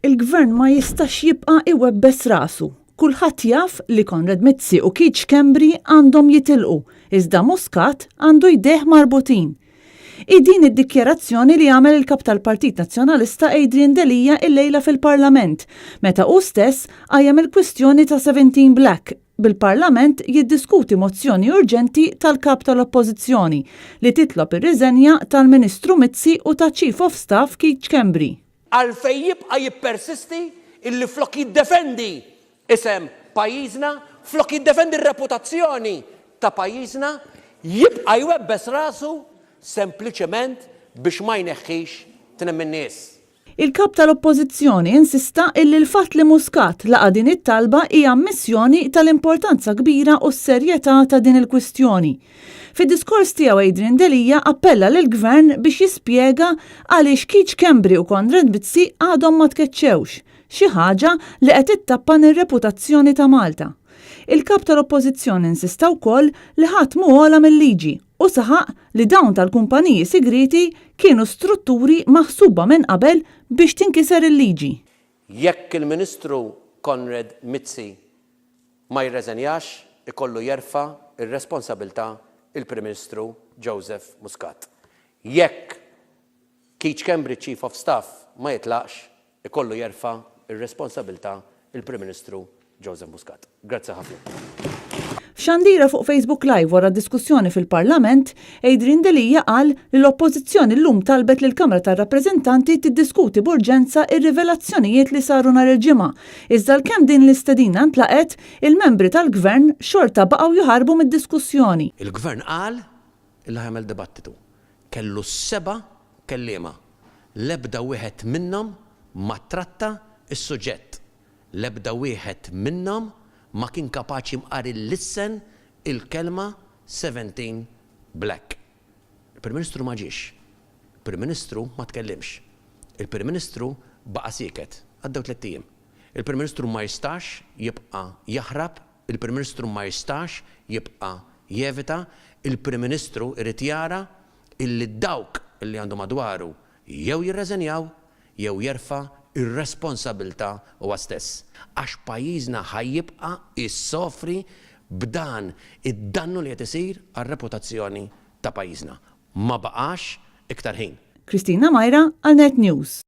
Il-gvern ma jistax jibqa' iwebbes rasu. Kulħadd jaf li Konrad Mizzi u Keith Schembri għandhom jitilqu, iżda Muscat għandu jdejh marbutin. Din id-dikjarazzjoni li għamel il-kap tal-Partit Nazzjonalista Adrian Delija il-lejla fil-Parlament, meta hu stess qajjem il-kwistjoni ta' 17 Black bil-Parlament jiddiskuti mozzjoni urġenti tal-kap tal-Oppożizzjoni li titlob ir-riżenja tal-Ministru Mizzi u ta' Chief of Staff Keith Schembri. Għalfejn jibqa' jippersisti illi flok jiddefendi isem pajjiżna, flok jiddefendi r-reputazzjoni ta' pajjiżna, jibqa' jwebbes rasu sempliċement biex ma jneħħix tnem in-nies. Il-kap tal-Oppożizzjoni insista illi l-fatt li Muscat laqa' din it-talba hija ammissjoni tal-importanza kbira u s-serjetà ta' din il-kwistjoni. Fid-diskors tiegħu Adrian Delija appella lill-Gvern biex jispjega għaliex Keith Schembri u Konrad Mizzi għadhom ma tkeċċewx, xi ħaġa li qed ittappan ir-reputazzjoni ta' Malta. Il-kap tal-Oppożizzjoni insista wkoll li ħadd mhu ogħla mill-liġi u saħaq li dawn tal-kumpaniji segreti kienu strutturi maħsuba minn qabel biex tinkiser il-liġi. Jekk il-Ministru Konrad Mizzi ma jirreżenjax, ikollu jerfa' ir-responsabilità il-Prim Ministru Joseph Muscat. Jekk Keith Schembri Chief of Staff ma jitlaqx, ikollu jerfa' ir-responsabilità il-Prim Ministru Joseph Muscat. Grazzi ħafna. F'xandira fuq Facebook Live wara diskussjoni fil-Parlament, Adrian Delija qal li l-Oppożizzjoni llum talbet lill kamra tar-Rappreżentanti tiddiskuti b'urġenza ir-rivelazzjonijiet li saru nhar il-ġimgħa. Iżda l-kemm din l-istedina ntlaqet, il-membri tal-Gvern xorta baqgħu jaħarbu mid-diskussjoni. Il-Gvern qal illi ħajmel dibattitu. Kellu 7 kelliema. L-ebda wieħed minnhom ma tratta is-suġġett. L-ebda wieħed minnhom ma kien kapaċi mqari lissen il-kelma 17 Black. Il-Prim Ministru ma ġiex. Il-Prim Ministru ma tkellimx. Il-Prim Ministru baqa' sieket. Għaddew 3 ijiem. Il-Prim Ministru ma jistax jibqa' jaħrab, il-Prim Ministru ma jistax jibqa' jevita, il-Prim Ministru irid jara illi dawk illi għandu madwaru jew jirreżenjaw jew jerfa' ir-responsabilità huwa stess. Għax pajjiżna ħajjibqa' issofri b'dan id-dannu li qed isir għar-reputazzjoni ta' pajjiżna. Ma baqax iktar ħin. Kristina Majra għal Net News.